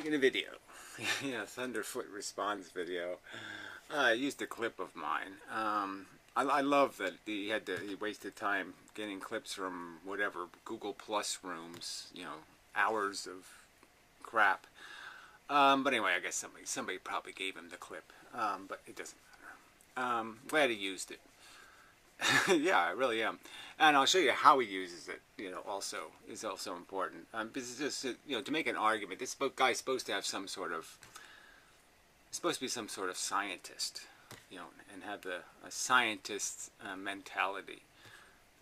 Making a video. Yeah, Thunderfoot response video. I used a clip of mine. I love that he wasted time getting clips from whatever Google Plus rooms, hours of crap. But anyway, I guess somebody probably gave him the clip, but it doesn't matter. Glad he used it. Yeah, I really am, and I'll show you how he uses it. Also is also important. Because it's just to make an argument. This guy's supposed to have supposed to be some sort of scientist, and have a scientist's mentality.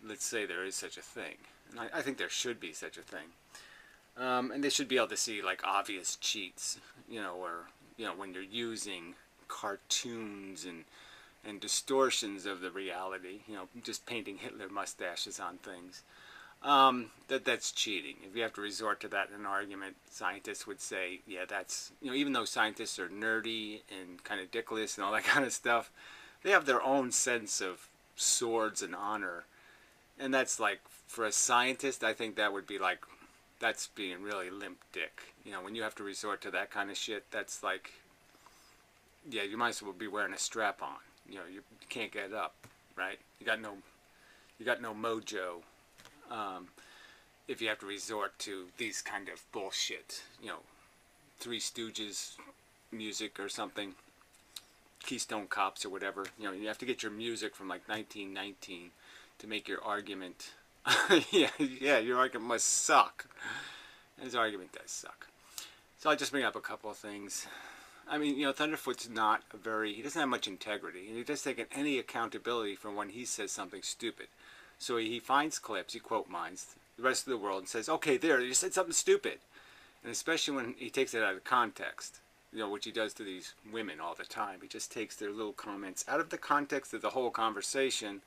Let's say there is such a thing, and I think there should be such a thing. And they should be able to see like obvious cheats, or when you're using cartoons and distortions of the reality, just painting Hitler mustaches on things. That's cheating. If you have to resort to that in an argument, scientists would say, yeah, that's, even though scientists are nerdy and kind of dickless and all that kind of stuff, they have their own sense of swords and honor. And that's like, for a scientist, I think that would be like, that's being really limp dick. When you have to resort to that kind of shit, that's like, yeah, you might as well be wearing a strap on. You can't get up, right? You got no mojo. If you have to resort to these kind of bullshit, Three Stooges music or something, Keystone Cops or whatever. You have to get your music from like 1919 to make your argument. yeah, your argument must suck. His argument does suck. So I'll just bring up a couple of things. I mean, Thunderfoot's he doesn't have much integrity, and he doesn't take any accountability for when he says something stupid. So he finds clips, he quote mines the rest of the world and says, okay, there, you said something stupid. And especially when he takes it out of context, which he does to these women all the time. He just takes their little comments out of the context of the whole conversation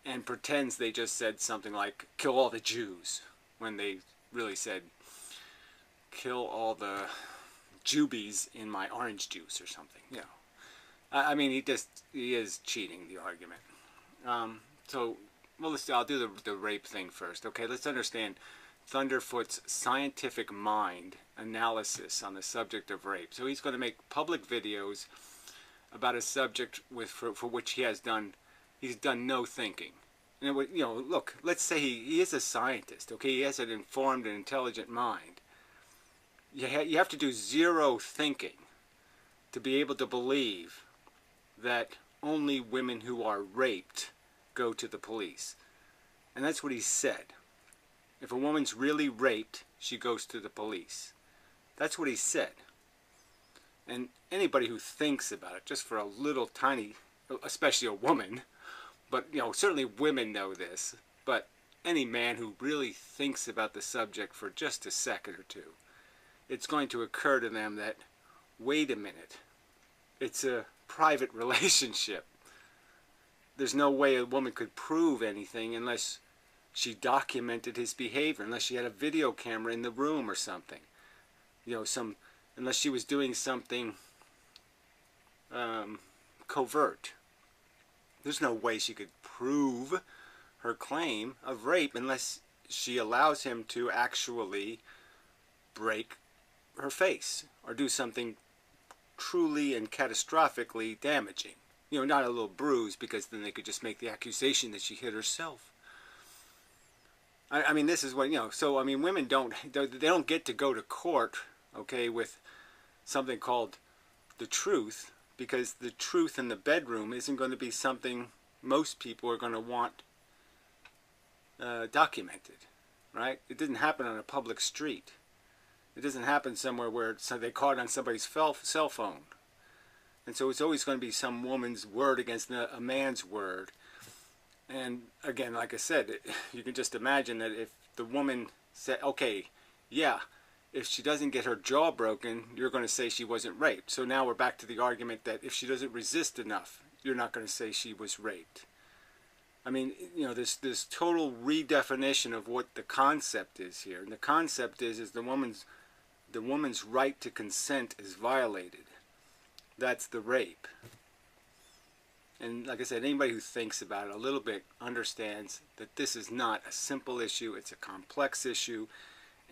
and pretends they just said something like, kill all the Jews, when they really said, kill all the Jubies in my orange juice or something. I mean, he is cheating the argument. I'll do the rape thing first. Okay, let's understand Thunderfoot's scientific mind analysis on the subject of rape. So he's going to make public videos about a subject for which he's done no thinking. And look, let's say he is a scientist. Okay, he has an informed and intelligent mind. You have to do zero thinking to be able to believe that only women who are raped go to the police. And that's what he said. If a woman's really raped, she goes to the police. That's what he said. And anybody who thinks about it, just for a little tiny, especially a woman, but certainly women know this, but any man who really thinks about the subject for just a second or two, it's going to occur to them that, wait a minute, it's a private relationship. There's no way a woman could prove anything unless she documented his behavior, unless she had a video camera in the room or something. Unless she was doing something covert. There's no way she could prove her claim of rape unless she allows him to actually break her face or do something truly and catastrophically damaging. Not a little bruise, because then they could just make the accusation that she hit herself. I mean, this is what, so I mean, women they don't get to go to court, okay, with something called the truth, because the truth in the bedroom isn't going to be something most people are going to want documented, right? It didn't happen on a public street. It doesn't happen somewhere where they caught it on somebody's cell phone. And so it's always going to be some woman's word against a man's word. And again, like I said, you can just imagine that if the woman said, okay, yeah, if she doesn't get her jaw broken, you're going to say she wasn't raped. So now we're back to the argument that if she doesn't resist enough, you're not going to say she was raped. I mean, this total redefinition of what the concept is here. And the concept is the woman's right to consent is violated. That's the rape. And like I said, anybody who thinks about it a little bit understands that this is not a simple issue. It's a complex issue.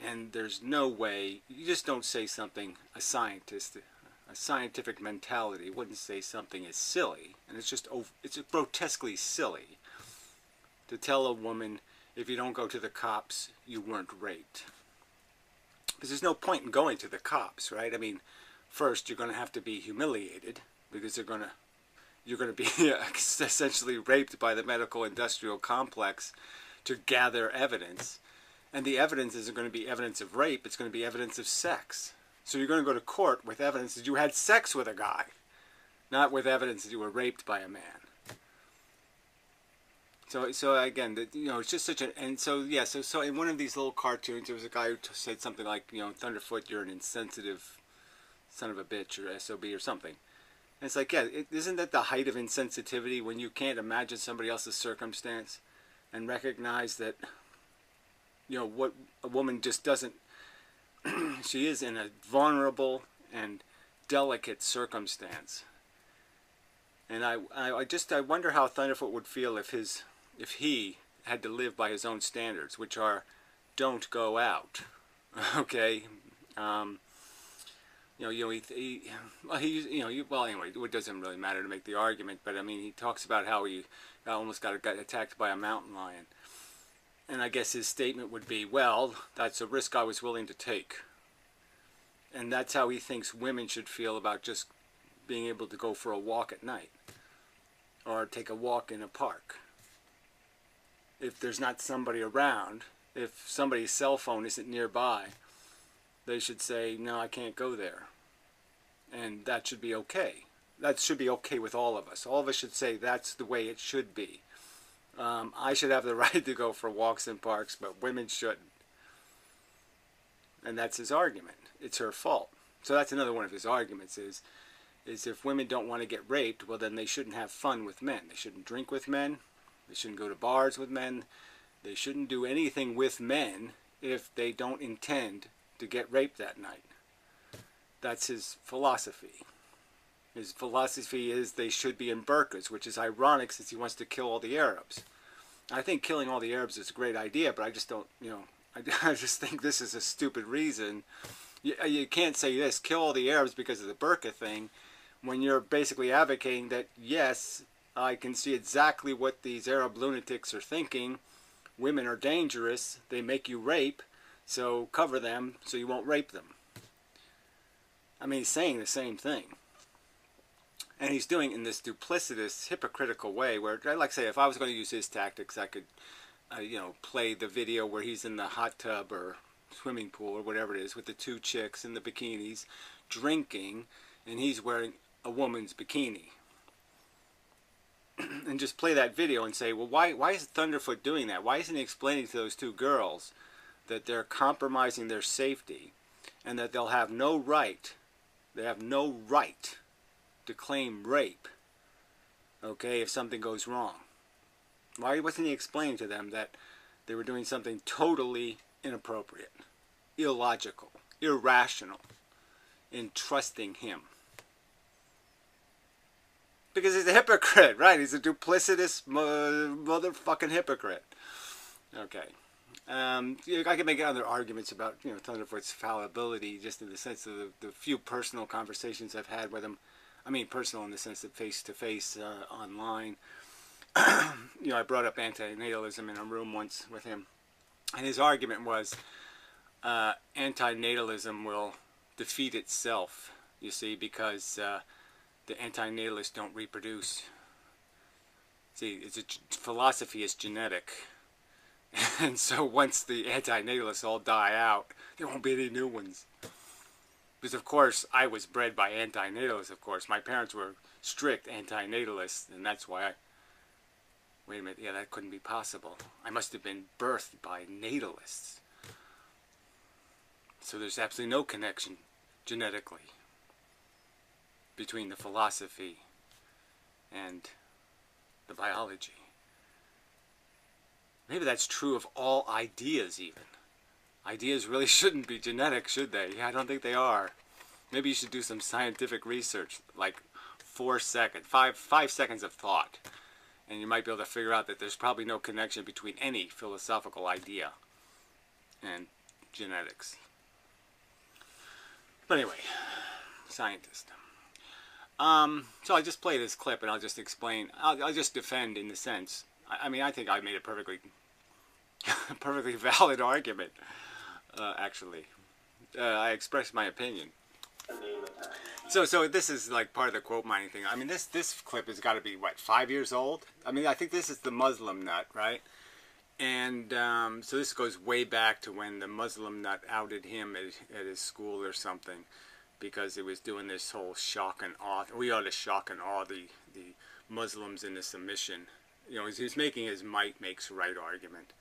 And there's no way, you just don't say something, a scientific mentality wouldn't say something as silly, and it's grotesquely silly to tell a woman, if you don't go to the cops, you weren't raped. Because there's no point in going to the cops, right? I mean, first you're going to have to be humiliated, because you're going to be essentially raped by the medical industrial complex to gather evidence. And the evidence isn't going to be evidence of rape, it's going to be evidence of sex. So you're going to go to court with evidence that you had sex with a guy, not with evidence that you were raped by a man. So again, it's just such a, and so yeah, so in one of these little cartoons, there was a guy who said something like, Thunderfoot, you're an insensitive son of a bitch, or SOB or something. And it's like, yeah, isn't that the height of insensitivity, when you can't imagine somebody else's circumstance and recognize that, what a woman just doesn't, she is in a vulnerable and delicate circumstance. And I wonder how Thunderfoot would feel if he had to live by his own standards, which are, don't go out. Okay? Well, anyway, it doesn't really matter to make the argument, but I mean, he talks about how he almost got attacked by a mountain lion. And I guess his statement would be, well, that's a risk I was willing to take. And that's how he thinks women should feel about just being able to go for a walk at night, or take a walk in a park. If there's not somebody around, if somebody's cell phone isn't nearby, they should say, no, I can't go there. And that should be okay. That should be okay with all of us. All of us should say that's the way it should be. I should have the right to go for walks in parks, but women shouldn't. And that's his argument. It's her fault. So that's another one of his arguments is if women don't want to get raped, well, then they shouldn't have fun with men. They shouldn't drink with men. They shouldn't go to bars with men. They shouldn't do anything with men if they don't intend to get raped that night. That's his philosophy. His philosophy is they should be in burqas, which is ironic since he wants to kill all the Arabs. I think killing all the Arabs is a great idea, but I just don't, I just think this is a stupid reason. You can't say this, kill all the Arabs because of the burqa thing, when you're basically advocating that, yes, I can see exactly what these Arab lunatics are thinking. Women are dangerous. They make you rape, so cover them so you won't rape them. I mean, he's saying the same thing. And he's doing it in this duplicitous, hypocritical way where, like I say, if I was going to use his tactics, I could, play the video where he's in the hot tub or swimming pool or whatever it is with the two chicks in the bikinis drinking, and he's wearing a woman's bikini. And just play that video and say, well, why is Thunderfoot doing that? Why isn't he explaining to those two girls that they're compromising their safety and that they'll have no right, to claim rape, okay, if something goes wrong? Why wasn't he explaining to them that they were doing something totally inappropriate, illogical, irrational in trusting him? Because he's a hypocrite, right? He's a duplicitous motherfucking hypocrite. Okay. I can make other arguments about, Thunderfoot's fallibility, just in the sense of the few personal conversations I've had with him. I mean, personal in the sense of face-to-face online. I brought up antinatalism in a room once with him. And his argument was antinatalism will defeat itself, you see, because the antinatalists don't reproduce. See, philosophy is genetic. And so once the antinatalists all die out, there won't be any new ones. Because, of course, I was bred by antinatalists, of course. My parents were strict antinatalists, and that's why wait a minute, yeah, that couldn't be possible. I must have been birthed by natalists. So there's absolutely no connection genetically between the philosophy and the biology. Maybe that's true of all ideas even. Ideas really shouldn't be genetic, should they? Yeah, I don't think they are. Maybe you should do some scientific research, like 5 seconds of thought, and you might be able to figure out that there's probably no connection between any philosophical idea and genetics. But anyway, scientist. So I just play this clip and I'll just explain. I'll just defend in the sense. I mean, I think I made a perfectly valid argument. Actually, I expressed my opinion. So this is like part of the quote mining thing. I mean, this clip has got to be what, 5 years old? I mean, I think this is the Muslim nut, right? And so this goes way back to when the Muslim nut outed him at his school or something, because he was doing this whole shock and awe. We ought to shock and awe the Muslims into submission. You know, he's making his might makes right argument.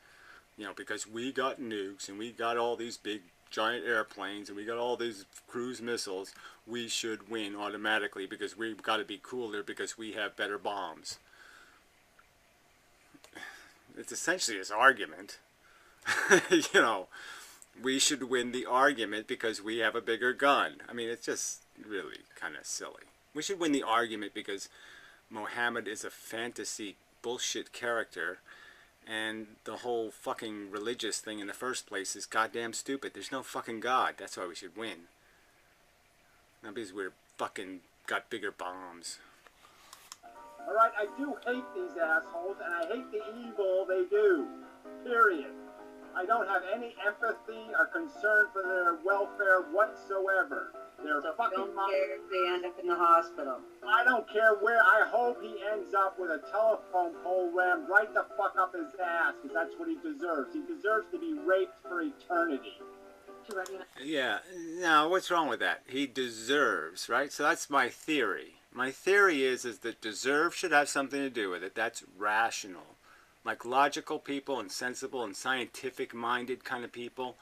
You know, because we got nukes and we got all these big giant airplanes and we got all these cruise missiles, we should win automatically because we've got to be cooler because we have better bombs. It's essentially his argument. You know, we should win the argument because we have a bigger gun. I mean, it's just really kind of silly. We should win the argument because Muhammad is a fantasy bullshit character, and the whole fucking religious thing in the first place is goddamn stupid. There's no fucking God. That's why we should win. Not because we're fucking got bigger bombs. Alright, I do hate these assholes, and I hate the evil they do. Period. I don't have any empathy or concern for their welfare whatsoever. They're So fucking don't care if they end up in the hospital. I don't care where. I hope he ends up with a telephone pole rammed right the fuck up his ass, because that's what he deserves. He deserves to be raped for eternity. Yeah, now what's wrong with that? He deserves, right? So that's my theory. My theory is that deserve should have something to do with it. That's rational. Like logical people and sensible and scientific-minded kind of people,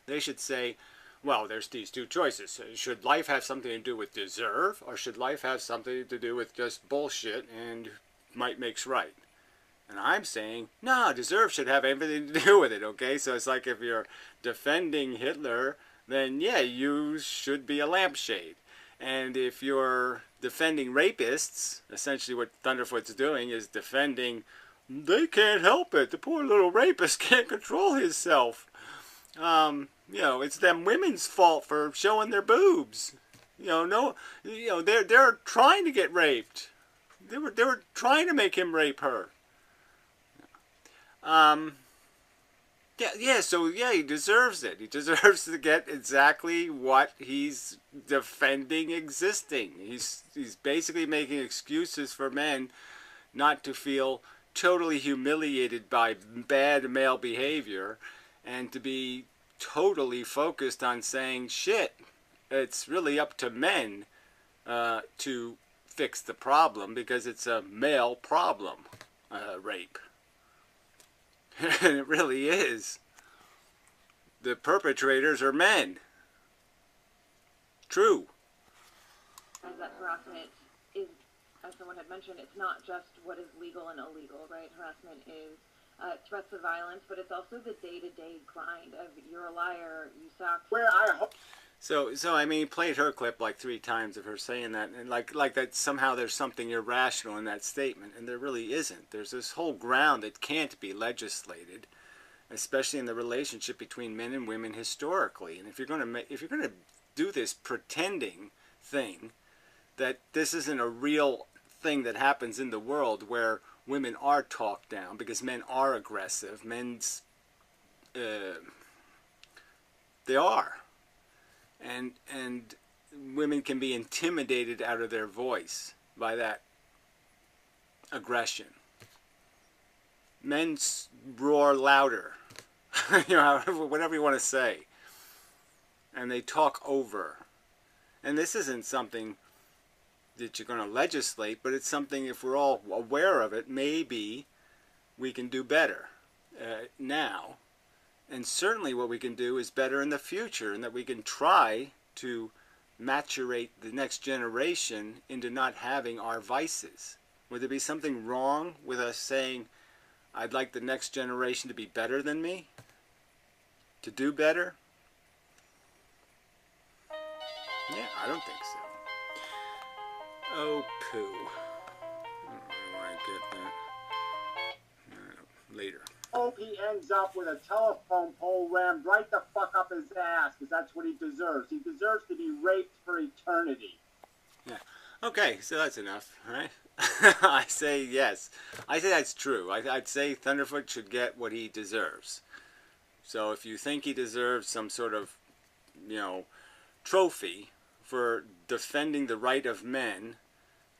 they should say, well, there's these two choices. Should life have something to do with deserve, or should life have something to do with just bullshit and might makes right? And I'm saying, no, deserve should have everything to do with it, okay? So it's like if you're defending Hitler, then yeah, you should be a lampshade. And if you're defending rapists, essentially what Thunderf00t's doing is defending, they can't help it. The poor little rapist can't control himself. You know, it's them women's fault for showing their boobs. They're trying to get raped. They were trying to make him rape her. So he deserves it. He deserves to get exactly what he's defending existing. He's basically making excuses for men not to feel totally humiliated by bad male behavior and to be totally focused on saying, shit, it's really up to men to fix the problem because it's a male problem, rape. And it really is. The perpetrators are men. True. As that harassment is, as someone had mentioned, it's not just what is legal and illegal, right? Harassment is threats of violence, but it's also the day-to-day grind of you're a liar, you suck. Where I hope. So I mean, he played her clip like 3 times of her saying that, and like that somehow there's something irrational in that statement, and there really isn't. There's this whole ground that can't be legislated, especially in the relationship between men and women historically. And if you're going to do this pretending thing, that this isn't a real thing that happens in the world where women are talked down because men are aggressive, they are. And women can be intimidated out of their voice by that aggression. Men roar louder, whatever you want to say, and they talk over. And this isn't something that you're going to legislate, but it's something, if we're all aware of it, maybe we can do better now. And certainly what we can do is better in the future, and that we can try to maturate the next generation into not having our vices. Would there be something wrong with us saying, I'd like the next generation to be better than me? To do better? Yeah, I don't think so. Oh, poo. I don't know where I get that. Later. hope he ends up with a telephone pole rammed right the fuck up his ass, because that's what he deserves. He deserves to be raped for eternity. Yeah. Okay, so that's enough, right? I say yes. I say that's true. I'd say Thunderfoot should get what he deserves. So if you think he deserves some sort of, trophy for defending the right of men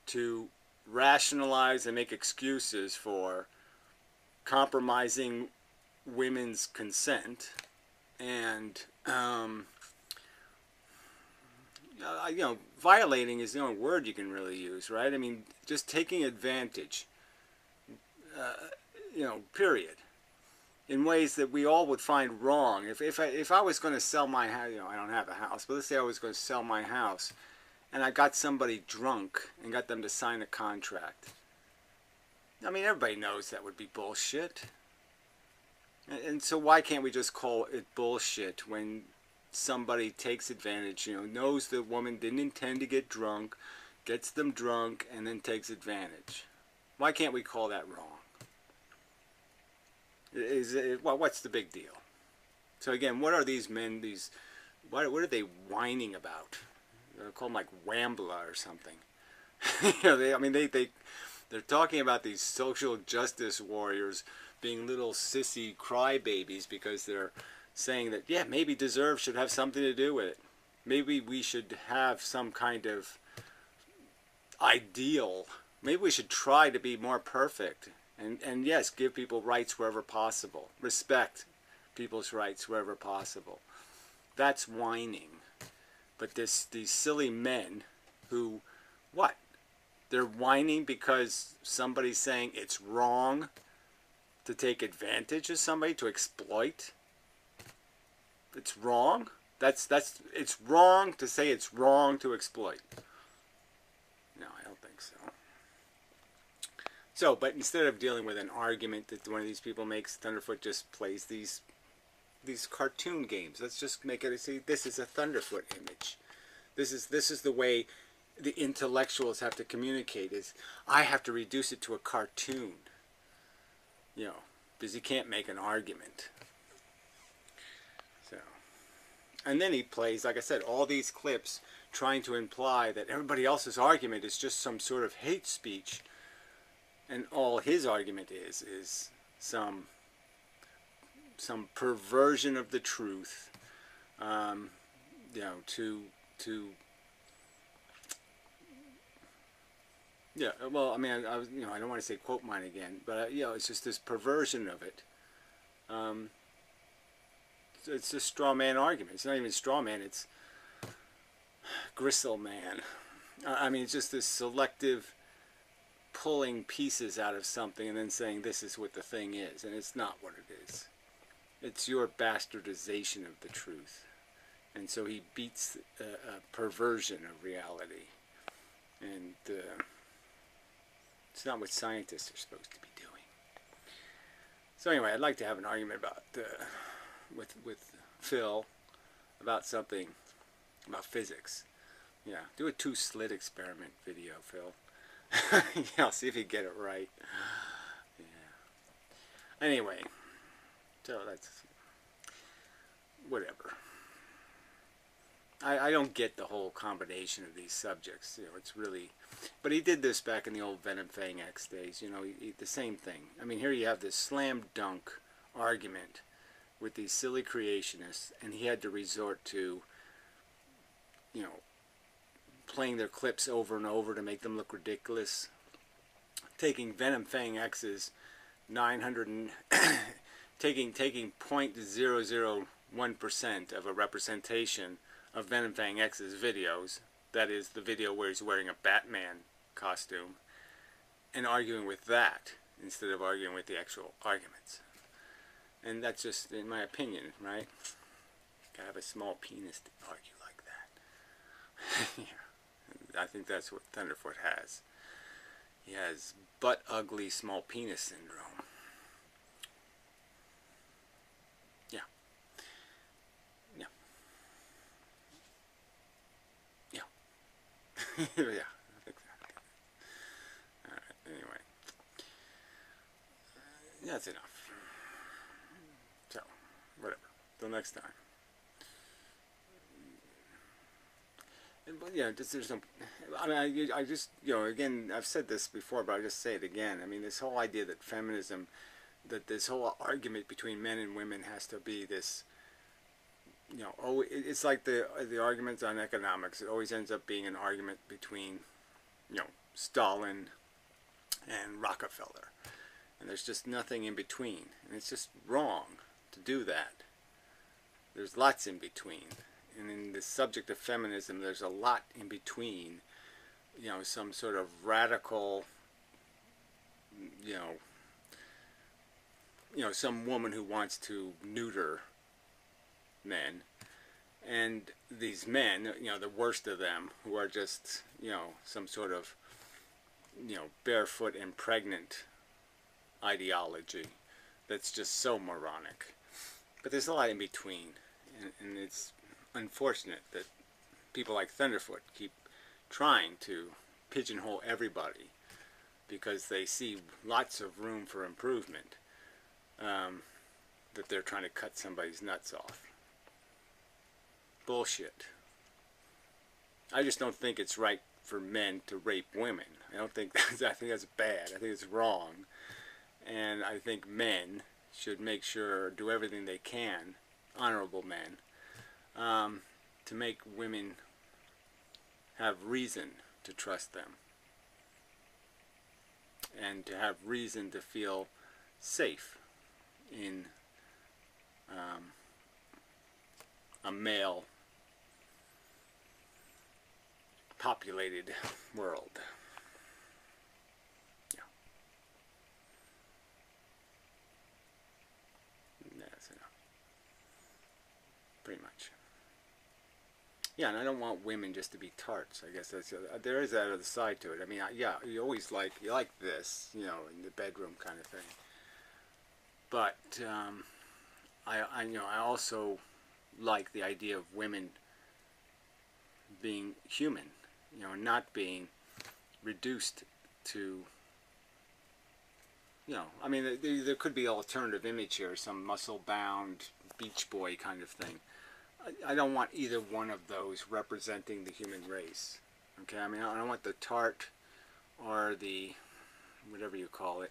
to rationalize and make excuses for compromising women's consent and violating is the only word you can really use, right? I mean, just taking advantage, period, in ways that we all would find wrong. If I was going to sell my house, I don't have a house, but let's say I was going to sell my house, and I got somebody drunk and got them to sign a contract. I mean, everybody knows that would be bullshit. And so why can't we just call it bullshit when somebody takes advantage, knows the woman didn't intend to get drunk, gets them drunk, and then takes advantage? Why can't we call that wrong? What's the big deal? So again, what are these men, what are they whining about? They'll call them like Wambla or something. They're talking about these social justice warriors being little sissy crybabies because they're saying that, yeah, maybe deserve should have something to do with it. Maybe we should have some kind of ideal. Maybe we should try to be more perfect. And yes, give people rights wherever possible. Respect people's rights wherever possible. That's whining. But these silly men who, what? They're whining because somebody's saying it's wrong to take advantage of somebody, to exploit. It's wrong. It's wrong to say it's wrong to exploit. No, I don't think so. So, but instead of dealing with an argument that one of these people makes, Thunderfoot just plays these cartoon games. Let's just make it, see, this is a Thunderfoot image. This is the way the intellectuals have to communicate, is I have to reduce it to a cartoon. Because he can't make an argument. So, and then he plays, like I said, all these clips trying to imply that everybody else's argument is just some sort of hate speech, and all his argument is some perversion of the truth, yeah, well, I mean, I don't want to say quote mine again, but it's just this perversion of it. It's a straw man argument. It's not even straw man. It's gristle man. I mean, it's just this selective pulling pieces out of something and then saying this is what the thing is, and it's not what it is. It's your bastardization of the truth. And so he beats a perversion of reality. And it's not what scientists are supposed to be doing. So anyway, I'd like to have an argument about with Phil about something about physics. Yeah, do a 2-slit experiment video, Phil. I'll see if you get it right. Yeah. Anyway, so that's whatever. I don't get the whole combination of these subjects. It's really, but he did this back in the old Venom Fang X days. The same thing. I mean, here you have this slam dunk argument with these silly creationists, and he had to resort to, playing their clips over and over to make them look ridiculous. Taking Venom Fang X's 900 and taking 0.001% of a representation of Venom Fang X's videos, that is the video where he's wearing a Batman costume, and arguing with that instead of arguing with the actual arguments. And that's just, in my opinion, right? Gotta have a small penis to argue like that. Yeah. I think that's what Thunderfoot has. He has butt ugly small penis syndrome. Yeah. Yeah. Yeah. Yeah, I think that. Alright, anyway. That's enough. Till next time. But yeah, there's no. I mean, I just, you know, again, I've said this before, but I'll just say it again. I mean, this whole idea that feminism, that this whole argument between men and women has to be this, you know, oh, it's like the arguments on economics. It always ends up being an argument between, you know, Stalin and Rockefeller, and there's just nothing in between, and it's just wrong to do that. There's lots in between. And in the subject of feminism, there's a lot in between, you know, some sort of radical, you know, some woman who wants to neuter men, and these men, you know, the worst of them, who are just, you know, some sort of, you know, barefoot and pregnant ideology that's just so moronic. But there's a lot in between, and it's unfortunate that people like Thunderfoot keep trying to pigeonhole everybody because they see lots of room for improvement, that they're trying to cut somebody's nuts off. Bullshit. I just don't think it's right for men to rape women. I think that's bad. I think it's wrong. And I think men should make sure, do everything they can, honorable men, to make women have reason to trust them, and to have reason to feel safe in a male populated world. Yeah. That's enough. Pretty much. Yeah, and I don't want women just to be tarts. I guess that's there is that other side to it. I mean, yeah, you like this, you know, in the bedroom kind of thing. But I you know, I also like the idea of women being human, you know, not being reduced to, you know, I mean, there could be alternative image here, some muscle-bound Beach Boy kind of thing. I don't want either one of those representing the human race. Okay, I mean, I don't want the tart or the whatever you call it.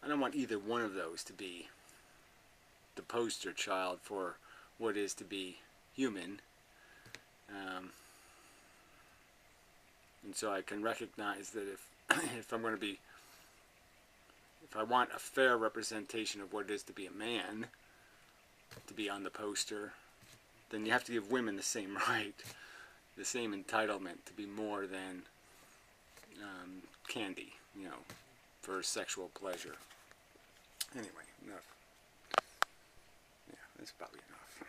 I don't want either one of those to be the poster child for what is to be human. And so I can recognize that if I'm going to be, if I want a fair representation of what it is to be a man, to be on the poster, then you have to give women the same right, the same entitlement to be more than candy, you know, for sexual pleasure. Anyway, enough. Yeah, that's probably enough.